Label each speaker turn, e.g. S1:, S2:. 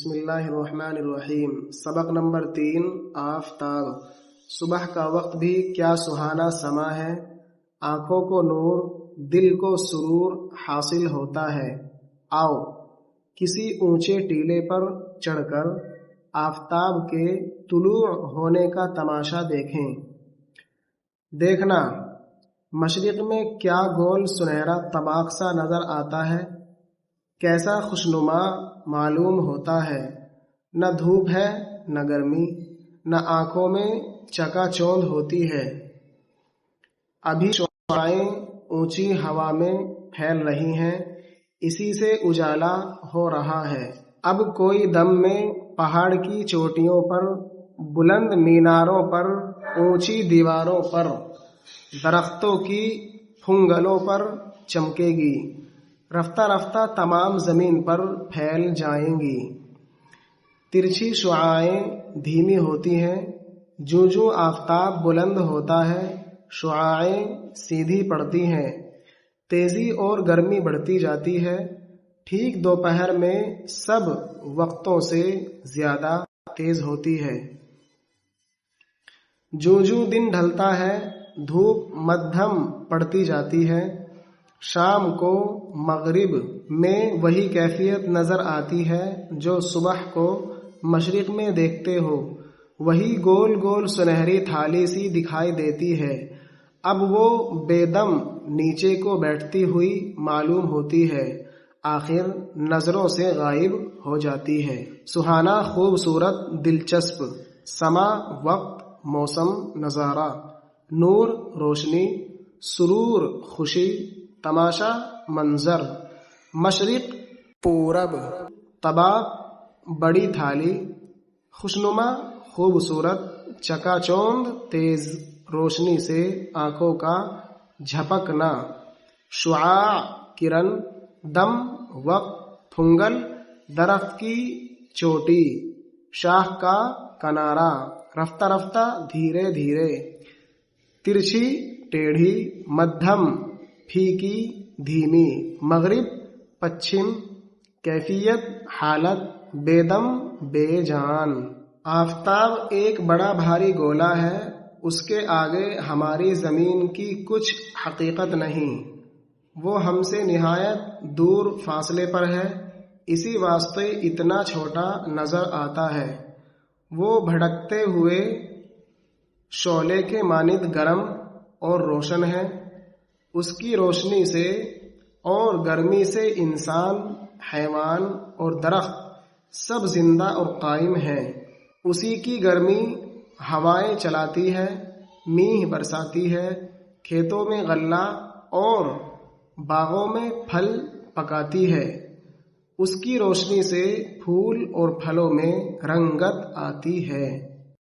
S1: بسم اللہ الرحمن الرحیم۔ سبق نمبر 3 آفتاب۔ صبح کا وقت بھی کیا سہانا سما ہے، آنکھوں کو نور، دل کو سرور حاصل ہوتا ہے۔ آؤ کسی اونچے ٹیلے پر چڑھ کر آفتاب کے طلوع ہونے کا تماشا دیکھیں۔ دیکھنا مشرق میں کیا گول سنہرا طباق سا نظر آتا ہے، کیسا خوشنما معلوم ہوتا ہے۔ نہ دھوپ ہے نہ گرمی، نہ آنکھوں میں چکا چوند ہوتی ہے۔ ابھی شعاعیں اونچی ہوا میں پھیل رہی ہیں، اسی سے اجالا ہو رہا ہے۔ اب کوئی دم میں پہاڑ کی چوٹیوں پر، بلند میناروں پر، اونچی دیواروں پر، درختوں کی پھنگلوں پر چمکے گی، رفتہ رفتہ تمام زمین پر پھیل جائیں گی۔ ترچھی شعاعیں دھیمی ہوتی ہیں، جوں جوں آفتاب بلند ہوتا ہے شعاعیں سیدھی پڑتی ہیں، تیزی اور گرمی بڑھتی جاتی ہے۔ ٹھیک دوپہر میں سب وقتوں سے زیادہ تیز ہوتی ہے۔ جوں جوں دن ڈھلتا ہے دھوپ مدھم پڑتی جاتی ہے۔ شام کو مغرب میں وہی کیفیت نظر آتی ہے جو صبح کو مشرق میں دیکھتے ہو، وہی گول گول سنہری تھالی سی دکھائی دیتی ہے۔ اب وہ بے دم نیچے کو بیٹھتی ہوئی معلوم ہوتی ہے، آخر نظروں سے غائب ہو جاتی ہے۔ سہانا، خوبصورت، دلچسپ، سما وقت، موسم، نظارہ، نور روشنی، سرور خوشی، تماشا منظر، مشرق پورب، طباق بڑی تھالی، خوشنما خوبصورت، چکا چوند تیز روشنی سے آنکھوں کا جھپکنا، شعاع کرن، دم وقت، پھنگل درخت کی چوٹی، شاخ کا کنارہ، رفتہ رفتہ دھیرے دھیرے، ترچھی ٹیڑھی، مدھم پھیکی دھیمی، مغرب پچھم، کیفیت حالت، بے دم بے جان۔ آفتاب ایک بڑا بھاری گولا ہے، اس کے آگے ہماری زمین کی کچھ حقیقت نہیں، وہ ہم سے نہایت دور فاصلے پر ہے، اسی واسطے اتنا چھوٹا نظر آتا ہے۔ وہ بھڑکتے ہوئے شعلے کے مانند گرم اور روشن ہے، اس کی روشنی سے اور گرمی سے انسان، حیوان اور درخت سب زندہ اور قائم ہیں۔ اسی کی گرمی ہوائیں چلاتی ہے، میںہ برساتی ہے، کھیتوں میں غلہ اور باغوں میں پھل پکاتی ہے۔ اس کی روشنی سے پھول اور پھلوں میں رنگت آتی ہے۔